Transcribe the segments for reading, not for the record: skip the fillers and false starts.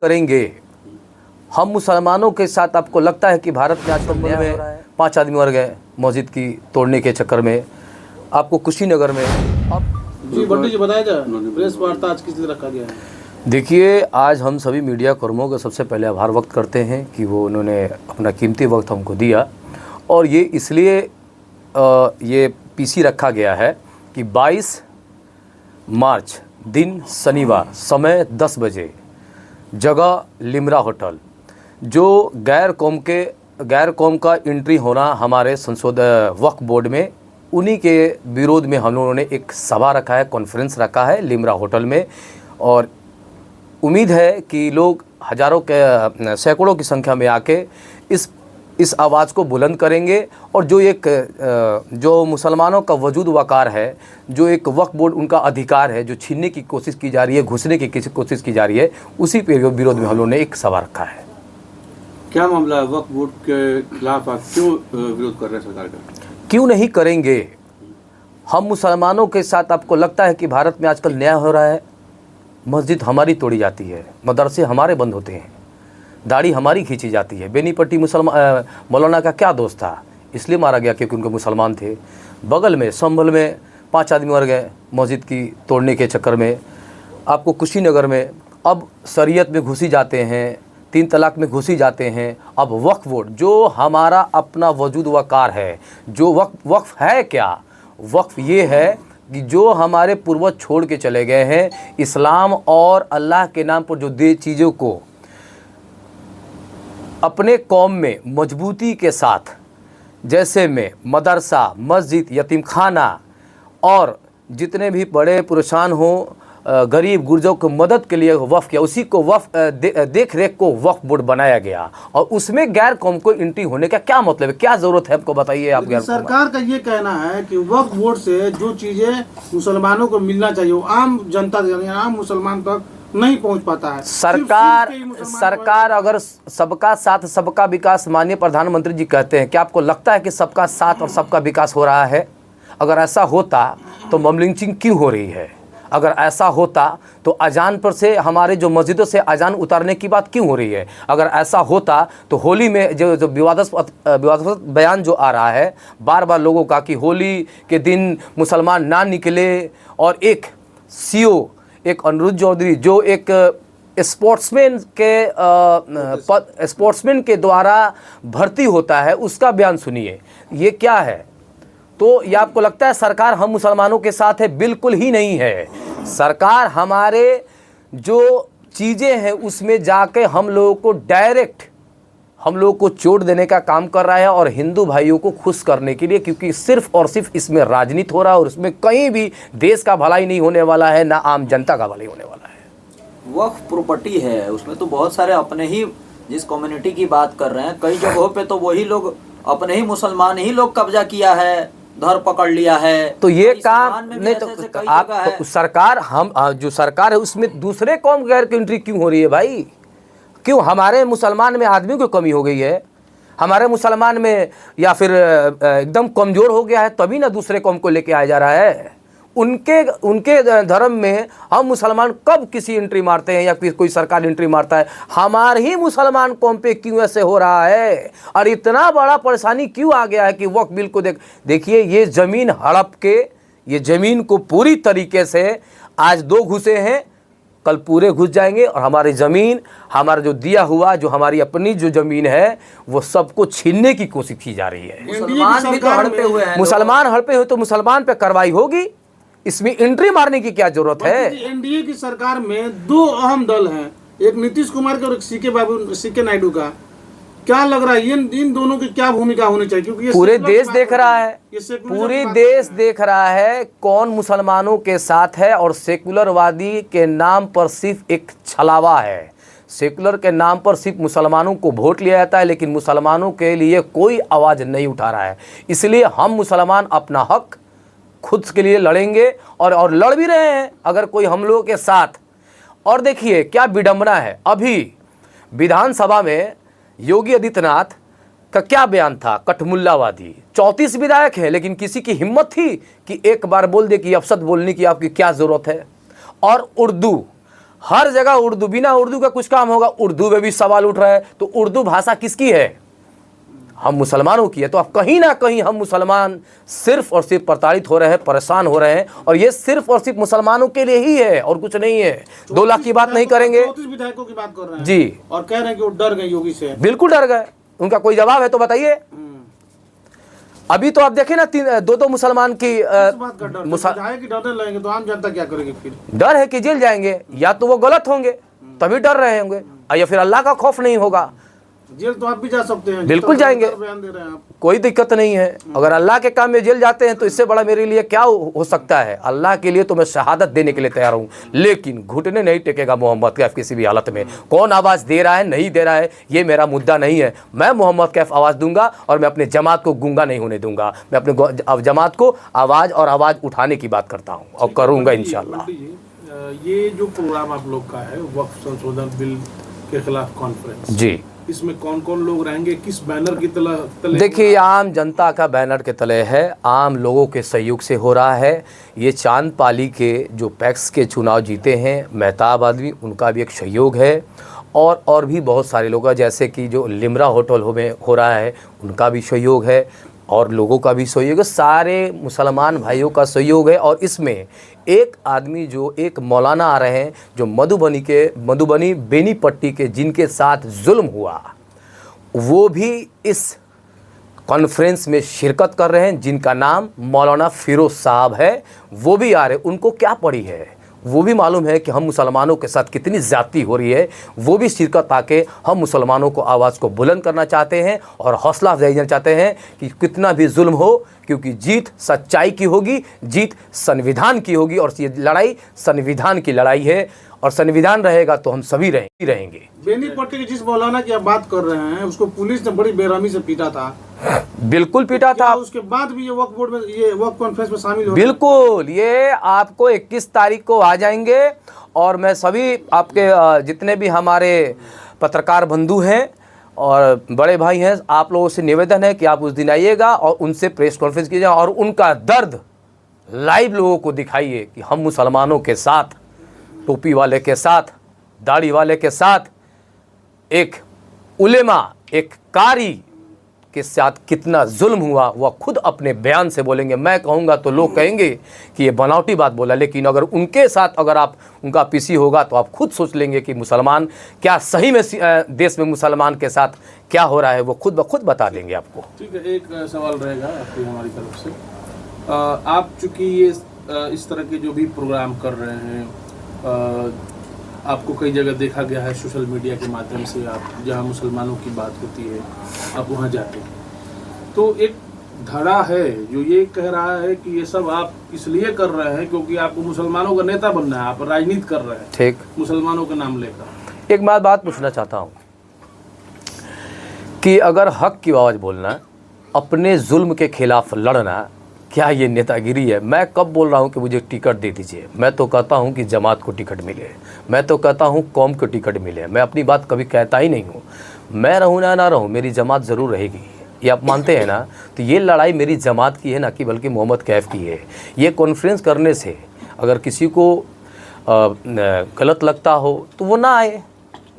करेंगे। हम मुसलमानों के साथ, आपको लगता है कि भारत में आजकल में 5 आदमी मर गए मस्जिद की तोड़ने के चक्कर में, आपको कुशीनगर में। अब जी बंटी जी बताया जाए, प्रेस वार्ता आज किस लिए रखा गया है? देखिए, आज हम सभी मीडिया कर्मियों का सबसे पहले आभार व्यक्त करते हैं कि वो उन्होंने अपना कीमती वक्त हमको दिया। और ये इसलिए ये पीसी रखा गया है कि 22 मार्च दिन शनिवार, समय 10 बजे, जगह लिमरा होटल, जो गैर कौम का एंट्री होना हमारे वक्फ बोर्ड में, उन्हीं के विरोध में हम लोगों ने एक सभा रखा है, कॉन्फ्रेंस रखा है लिमरा होटल में। और उम्मीद है कि लोग हज़ारों के सैकड़ों की संख्या में आके इस आवाज़ को बुलंद करेंगे। और जो मुसलमानों का वजूद वकार है, जो एक वक्फ बोर्ड उनका अधिकार है, जो छीनने की कोशिश की जा रही है, घुसने की कोशिश की जा रही है, उसी पे विरोध में हम लोगों ने एक सभा रखा है। क्या मामला है? वक्फ बोर्ड के खिलाफ आप क्यों विरोध कर रहे हैं सरकार का? क्यों नहीं करेंगे? हम मुसलमानों के साथ, आपको लगता है कि भारत में आजकल न्याय हो रहा है? मस्जिद हमारी तोड़ी जाती है, मदरसे हमारे बंद होते हैं, दाढ़ी हमारी खींची जाती है। बेनीपट्टी मौलाना का क्या दोष था? इसलिए मारा गया क्योंकि उनके मुसलमान थे। बगल में संभल में 5 आदमी मर गए मस्जिद की तोड़ने के चक्कर में। आपको कुशीनगर में अब शरीयत में घुसी जाते हैं, 3 तलाक में घुसी जाते हैं। अब वक्फ बोर्ड, जो हमारा अपना वजूद वकार है, जो वक्फ है क्या? वक्फ ये है कि जो हमारे पूर्वज छोड़ के चले गए हैं, इस्लाम और अल्लाह के नाम पर जो दे चीज़ों को अपने कौम में मजबूती के साथ, जैसे में मदरसा, मस्जिद, यतीमखाना और जितने भी बड़े परेशान हों, गरीब गुरजों को मदद के लिए वक्फ किया, उसी को देख रेख को वक्फ बोर्ड बनाया गया। और उसमें गैर कौम को एंट्री होने का क्या मतलब है, क्या ज़रूरत है आपको बताइए। आप सरकार का ये कहना है कि वक्फ बोर्ड से जो चीज़ें मुसलमानों को मिलना चाहिए वो आम जनता, आम मुसलमान तक नहीं पहुंच पाता है। सरकार अगर सबका साथ सबका विकास, माननीय प्रधानमंत्री जी कहते हैं, क्या आपको लगता है कि सबका साथ और सबका विकास हो रहा है? अगर ऐसा होता तो मॉब लिंचिंग क्यों हो रही है? अगर ऐसा होता तो अजान पर से, हमारे जो मस्जिदों से अजान उतारने की बात क्यों हो रही है? अगर ऐसा होता तो होली में जो विवादास्पद बयान जो आ रहा है बार बार लोगों का कि होली के दिन मुसलमान ना निकले, और एक सीओ, एक अनिरुद्ध चौधरी जो एक स्पोर्ट्समैन के द्वारा भर्ती होता है, उसका बयान सुनिए। ये क्या है? तो ये आपको लगता है सरकार हम मुसलमानों के साथ है? बिल्कुल ही नहीं है। सरकार हमारे जो चीज़ें हैं उसमें जाके हम लोगों को डायरेक्ट, हम लोगों को चोट देने का काम कर रहा है, और हिंदू भाइयों को खुश करने के लिए, क्योंकि सिर्फ और सिर्फ इसमें राजनीति हो रहा है, और उसमें कहीं भी देश का भलाई नहीं होने वाला है, ना आम जनता का भलाई होने वाला है। वक्फ प्रॉपर्टी है, उसमें तो बहुत सारे अपने ही, जिस कम्युनिटी की बात कर रहे हैं, कई जगहों पे तो वही लोग, अपने ही मुसलमान ही लोग कब्जा किया है, धर पकड़ लिया है। तो ये काम नहीं, तो आप तो सरकार, हम जो सरकार है उसमें दूसरे कौम गैर की एंट्री क्यों हो रही है भाई? क्यों? हमारे मुसलमान में आदमी की कमी हो गई है? हमारे मुसलमान में या फिर एकदम कमज़ोर हो गया है, तभी ना दूसरे कौम को लेके आया जा रहा है? उनके धर्म में हम मुसलमान कब किसी एंट्री मारते हैं या फिर कोई सरकार एंट्री मारता है? हमारे ही मुसलमान कौम पे क्यों ऐसे हो रहा है? और इतना बड़ा परेशानी क्यों आ गया है कि वक्फ बिल को देखिए, ये ज़मीन हड़प के, ये ज़मीन को पूरी तरीके से, आज 2 घुसे हैं, कल पूरे घुस जाएंगे, और हमारी ज़मीन, हमारा जो दिया हुआ, जो हमारी अपनी जो ज़मीन है, वो सबको छीनने की कोशिश की जा रही है। मुसलमान भी तो हड़पे हुए हैं। मुसलमान हड़पे हुए तो मुसलमान पे कार्रवाई होगी, इसमें एंट्री मारने की क्या जरूरत है? एनडीए की सरकार में 2 अहम दल हैं, एक नीतीश कुमार का और एक सीके नायडू का। क्या लग रहा है इन दोनों की क्या भूमिका होनी चाहिए? क्योंकि पूरे देश देख रहा है, पूरे देश देख रहा है कौन मुसलमानों के साथ है, और सेकुलरवादी के नाम पर सिर्फ एक छलावा है। सेकुलर के नाम पर सिर्फ मुसलमानों को वोट लिया जाता है, लेकिन मुसलमानों के लिए कोई आवाज़ नहीं उठा रहा है। इसलिए हम मुसलमान अपना हक खुद के लिए लड़ेंगे, और लड़ भी रहे हैं अगर कोई हम लोगों के साथ। और देखिए क्या विडंबना है, अभी विधानसभा में योगी आदित्यनाथ का क्या बयान था? कठमुल्लावादी। 34 विधायक हैं, लेकिन किसी की हिम्मत थी कि एक बार बोल दे कि अपशब्द बोलने की आपकी क्या ज़रूरत है? और उर्दू, हर जगह उर्दू, बिना उर्दू का कुछ काम होगा? उर्दू में भी सवाल उठ रहा है। तो उर्दू भाषा किसकी है? हम मुसलमानों की है। तो अब कहीं ना कहीं हम मुसलमान सिर्फ और सिर्फ प्रताड़ित हो रहे हैं, परेशान हो रहे हैं, और ये सिर्फ और सिर्फ मुसलमानों के लिए ही है और कुछ नहीं है। 2 लाख की बात नहीं करेंगे। 34 विधायकों की बात कर रहे हैं जी, और कह रहे हैं कि वो डर गए योगी से। बिल्कुल डर गए। उनका कोई जवाब है तो बताइए। अभी तो आप देखें ना, 2 मुसलमान की इस बात का डर विधायक डरने लगेंगे तो आम जनता क्या करेगी? फिर डर है कि जेल जाएंगे, या तो वो गलत होंगे तभी डर रहे होंगे, या फिर अल्लाह का खौफ नहीं होगा। जेल तो आप भी जा सकते हैं, बिल्कुल जाएंगे, बयान दे रहे हैं आप। कोई दिक्कत नहीं है। अगर अल्लाह के काम में जेल जाते हैं तो इससे बड़ा मेरे लिए क्या हो सकता है? अल्लाह के लिए तो मैं शहादत देने के लिए तैयार हूँ, लेकिन घुटने नहीं टेकेगा मोहम्मद कैफ किसी भी हालत में। कौन आवाज़ दे रहा है नहीं दे रहा है ये मेरा मुद्दा नहीं है। मैं मोहम्मद कैफ आवाज़ दूंगा और मैं अपने जमात को गूंगा नहीं होने दूंगा। मैं अपने जमात को आवाज़ और आवाज़ उठाने की बात करता हूँ और करूँगा इंशाअल्लाह। ये जो प्रोग्राम आप लोग का है वक्फ संशोधन बिल के खिलाफ कॉन्फ्रेंस, जी, इसमें कौन कौन लोग रहेंगे, किस बैनर की तले? देखिए, आम जनता का बैनर के तले है, आम लोगों के सहयोग से हो रहा है। ये चांद पाली के जो पैक्स के चुनाव जीते हैं मेहताब आदमी, उनका भी एक सहयोग है, और भी बहुत सारे लोग हैं, जैसे कि जो लिमरा होटल में हो रहा है उनका भी सहयोग है, और लोगों का भी सहयोग है, सारे मुसलमान भाइयों का सहयोग है। और इसमें एक आदमी, जो एक मौलाना आ रहे हैं जो मधुबनी बेनीपट्टी के जिनके साथ जुल्म हुआ, वो भी इस कॉन्फ्रेंस में शिरकत कर रहे हैं, जिनका नाम मौलाना फिरोज साहब है। वो भी आ रहे। उनको क्या पड़ी है? वो भी मालूम है कि हम मुसलमानों के साथ कितनी ज़्यादती हो रही है। वो भी शिरकत आके हम मुसलमानों को आवाज़ को बुलंद करना चाहते हैं और हौसला अफजाई देना चाहते हैं कि कितना भी जुल्म हो, क्योंकि जीत सच्चाई की होगी, जीत संविधान की होगी, और ये लड़ाई संविधान की लड़ाई है, और संविधान रहेगा तो हम सभी रहेंगे। बेनीपट्टी के जिस मौलाना की आप बात कर रहे हैं उसको पुलिस ने बड़ी बेरहमी से पीटा था। बिल्कुल पीटा था। उसके बाद भी ये वक्फ बोर्ड में, ये वक्फ कॉन्फ्रेंस में शामिल हो? बिल्कुल, ये आपको 21 तारीख को आ जाएंगे, और मैं सभी आपके जितने भी हमारे पत्रकार बंधु हैं और बड़े भाई हैं, आप लोगों से निवेदन है कि आप उस दिन आइएगा और उनसे प्रेस कॉन्फ्रेंस कीजिए और उनका दर्द लाइव लोगों को दिखाइए कि हम मुसलमानों के साथ, टोपी वाले के साथ, दाढ़ी वाले के साथ, एक उलेमा, एक कारी के साथ कितना जुल्म हुआ, वह खुद अपने बयान से बोलेंगे। मैं कहूँगा तो लोग कहेंगे कि ये बनावटी बात बोला, लेकिन अगर उनके साथ अगर आप उनका पीसी होगा तो आप खुद सोच लेंगे कि मुसलमान क्या सही में देश में मुसलमान के साथ क्या हो रहा है, वो खुद ब खुद बता देंगे आपको। ठीक है, एक सवाल रहेगा आपकी हमारी तरफ से। आप चूँकि ये इस तरह के जो भी प्रोग्राम कर रहे हैं, आपको कई जगह देखा गया है सोशल मीडिया के माध्यम से, आप जहां मुसलमानों की बात होती है आप वहां जाते हैं, तो एक धड़ा है जो ये कह रहा है कि ये सब आप इसलिए कर रहे हैं क्योंकि आपको मुसलमानों का नेता बनना है, आप राजनीति कर रहे हैं, ठीक, मुसलमानों का नाम लेकर। एक बात पूछना चाहता हूँ कि अगर हक की आवाज़ बोलना, अपने जुल्म के खिलाफ लड़ना, क्या ये नेतागिरी है? मैं कब बोल रहा हूँ कि मुझे टिकट दे दीजिए? मैं तो कहता हूँ कि जमात को टिकट मिले, मैं तो कहता हूँ कौम को टिकट मिले। मैं अपनी बात कभी कहता ही नहीं हूँ। मैं रहूँ ना रहूँ, मेरी जमात ज़रूर रहेगी, ये आप मानते हैं ना? तो ये लड़ाई मेरी जमात की है ना कि बल्कि मोहम्मद कैफ की है। ये कॉन्फ्रेंस करने से अगर किसी को गलत लगता हो तो वो ना आए,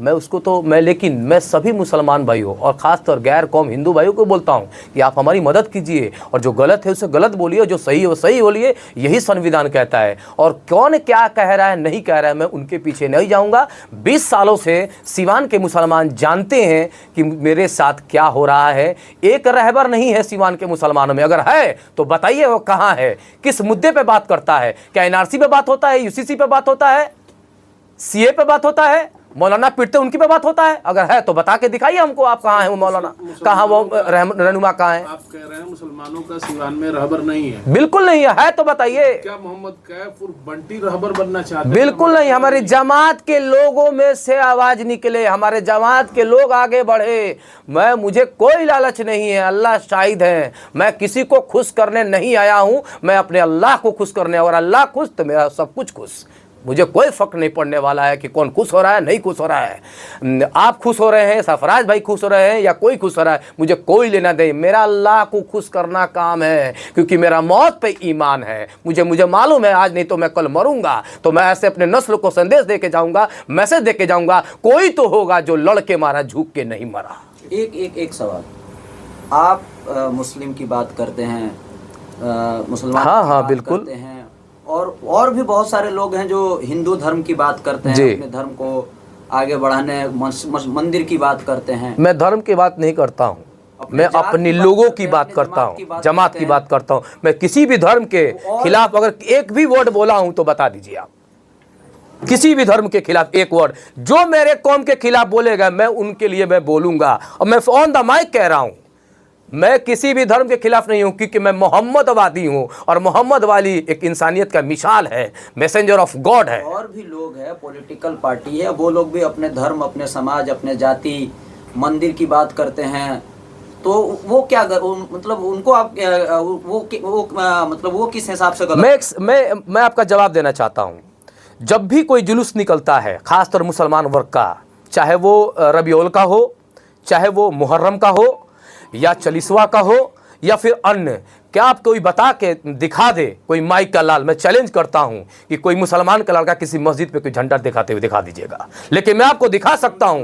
लेकिन मैं सभी मुसलमान भाइयों और ख़ासतौर गैर कौम हिंदू भाइयों को बोलता हूं कि आप हमारी मदद कीजिए, और जो गलत है उसे गलत बोलिए, जो सही है वो सही बोलिए। यही संविधान कहता है। और कौन क्या कह रहा है नहीं कह रहा है, मैं उनके पीछे नहीं जाऊंगा। 20 सालों से सिवान के मुसलमान जानते हैं कि मेरे साथ क्या हो रहा है। एक रहबर नहीं है सिवान के मुसलमानों में, अगर है तो बताइए वो कहाँ है, किस मुद्दे पर बात करता है? क्या NRC पे बात होता है, UCC पे बात होता है, CA पे बात होता है, मौलाना पिटते उनकी पे बात होता है? अगर है तो बता के दिखाइए हमको, आप कहाँ हैं वो मौलाना, कहाँ वो रहनुमा कहाँ है? आप कह रहे हैं मुसलमानों का सिवान में रहबर नहीं है? बिल्कुल नहीं है तो बताइए। क्या मोहम्मद कैफ और बंटी रहबर बनना चाहते हैं? बिल्कुल नहीं। हमारी जमात के लोगों में से आवाज निकले, हमारे जमात के लोग आगे बढ़े। मुझे कोई लालच नहीं है, अल्लाह शाहिद है। मैं किसी को खुश करने नहीं आया हूँ, मैं अपने अल्लाह को खुश करने, और अल्लाह खुश तो मेरा सब कुछ खुश। मुझे कोई फ़र्क नहीं पड़ने वाला है कि कौन खुश हो रहा है नहीं खुश हो रहा है। आप खुश हो रहे हैं, सरफराज भाई खुश हो रहे हैं या कोई खुश हो रहा है, मुझे कोई लेना नहीं। मेरा अल्लाह को खुश करना काम है, क्योंकि मेरा मौत पे ईमान है। मुझे मालूम है आज नहीं तो मैं कल मरूंगा, तो मैं ऐसे अपने नस्ल को संदेश दे के जाऊँगा, मैसेज दे के जाऊँगा, कोई तो होगा जो लड़ के मारा झुक के नहीं मरा। एक सवाल, आप मुस्लिम की बात करते हैं, मुसलमान हाँ की हाँ बात बिल्कुल करते हैं, और भी बहुत सारे लोग हैं जो हिंदू धर्म की बात करते हैं, अपने धर्म को आगे बढ़ाने, मंदिर की बात करते हैं। मैं धर्म की बात नहीं करता हूँ, मैं अपने लोगों की बात करता हूँ, जमात की बात करता हूँ। मैं किसी भी धर्म के खिलाफ अगर एक भी वर्ड बोला हूँ तो बता दीजिए आप। किसी भी धर्म के खिलाफ एक वर्ड जो मेरे कौम के खिलाफ बोलेगा मैं उनके लिए मैं बोलूंगा, और मैं ऑन द माइक कह रहा हूँ, मैं किसी भी धर्म के खिलाफ नहीं हूं, क्योंकि मैं मोहम्मदवादी हूं, और मोहम्मद वाली एक इंसानियत का मिसाल है, मैसेंजर ऑफ गॉड है। और भी लोग हैं, पॉलिटिकल पार्टी है, वो लोग भी अपने धर्म, अपने समाज, अपने जाति, मंदिर की बात करते हैं, तो वो क्या मतलब उनको आप मतलब वो किस हिसाब से गलत? मैं आपका जवाब देना चाहता हूं। जब भी कोई जुलूस निकलता है, खासतौर मुसलमान वर्ग का, चाहे वो रबीउल का हो, चाहे वो मुहर्रम का हो, या चालीसवा का हो, या फिर अन्य, क्या आप कोई बता के दिखा दे, कोई माइक का लाल, मैं चैलेंज करता हूं कि कोई मुसलमान का लड़का किसी मस्जिद पे कोई झंडा दिखाते हुए दिखा दीजिएगा, लेकिन मैं आपको दिखा सकता हूं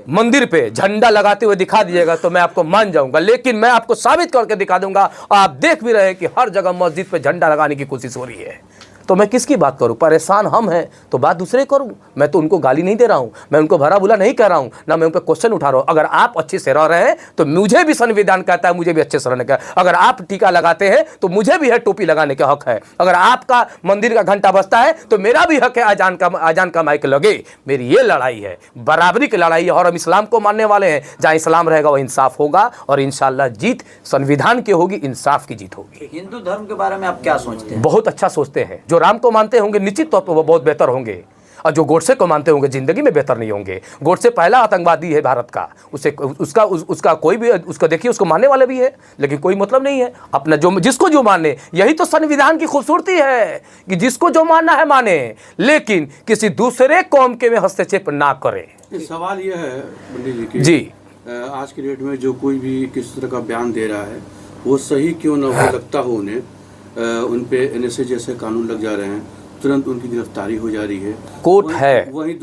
मंदिर पे झंडा लगाते हुए दिखा दीजिएगा तो मैं आपको मान जाऊंगा, लेकिन मैं आपको साबित करके दिखा दूंगा। और आप देख भी रहे हैं कि हर जगह मस्जिद पे झंडा लगाने की कोशिश हो रही है, तो मैं किसकी बात करूं? परेशान हम हैं तो बात दूसरे करूं। मैं तो उनको गाली नहीं दे रहा हूं, मैं उनको भरा बुला नहीं कर रहा हूं, ना मैं उन पर क्वेश्चन उठा रहा हूं। अगर आप अच्छे से रह रहे हैं तो मुझे भी संविधान कहता है मुझे भी अच्छे से रहने का। अगर आप टीका लगाते हैं तो मुझे भी है टोपी लगाने का हक है। अगर आपका मंदिर का घंटा बजता है तो मेरा भी हक है आजान का माइक लगे। मेरी ये लड़ाई है, बराबरी की लड़ाई है, और हम इस्लाम को मानने वाले हैं। जहाँ इस्लाम रहेगा वह इंसाफ होगा, और इंशाअल्लाह जीत संविधान की होगी, इंसाफ की जीत होगी। हिंदू धर्म के बारे में आप क्या सोचते हैं? बहुत अच्छा सोचते हैं। जो राम को मानते होंगे निश्चित तौर पर वो बहुत बेहतर होंगे, और जो गोडसे को मानते होंगे जिंदगी में बेहतर नहीं होंगे। गोडसे पहला आतंकवादी है भारत का, उसका कोई भी उसका देखिए, उसको मानने वाले भी है, लेकिन कोई मतलब नहीं है। अपना जिसको जो माने, यही तो संविधान की खूबसूरती है कि जिसको जो मानना है माने, लेकिन किसी दूसरे कौम के में हस्तक्षेप ना करे। सवाल यह है पंडित जी कि जी, आज के डेट में जो कोई भी किस तरह का बयान दे रहा है वो सही क्यों न हो, लगता हो उन्हें, उन पे NSA जैसे कानून लग जा रहे हैं, तुरंत उनकी गिरफ्तारी हो जा रही है। कोर्ट है। वहीं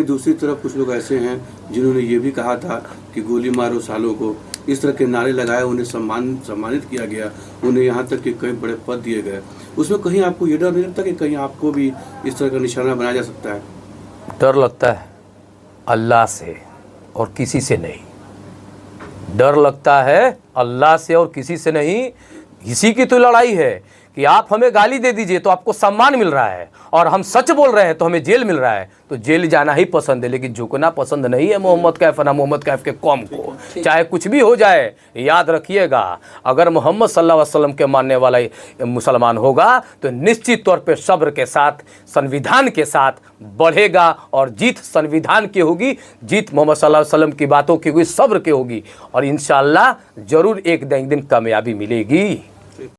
दूसरी तरफ कुछ लोग ऐसे हैं जिन्होंने ये भी कहा था कि गोली मारो सालों को, इस तरह के नारे लगाए, उन्हें सम्मानित किया गया, उन्हें यहाँ तक कि कई बड़े पद दिए गए। उसमें कहीं आपको ये डर नहीं लगता कि कहीं आपको भी इस तरह का निशाना बनाया जा सकता है? डर लगता है अल्लाह से और किसी से नहीं। डर लगता है अल्लाह से और किसी से नहीं। इसी की तो लड़ाई है कि आप हमें गाली दे दीजिए तो आपको सम्मान मिल रहा है, और हम सच बोल रहे हैं तो हमें जेल मिल रहा है। तो जेल जाना ही पसंद है, लेकिन झुकना पसंद नहीं है मोहम्मद कैफ ना मोहम्मद कैफ के कौम को। चाहे कुछ भी हो जाए, याद रखिएगा, अगर मोहम्मद सल्लल्लाहु अलैहि वसल्लम के मानने वाला मुसलमान होगा तो निश्चित तौर पे सब्र के साथ, संविधान के साथ बढ़ेगा, और जीत संविधान की होगी, जीत मोहम्मद सल्लल्लाहु अलैहि वसल्लम की बातों की होगी, सब्र की होगी, और इंशाअल्लाह जरूर एक दिन कामयाबी मिलेगी।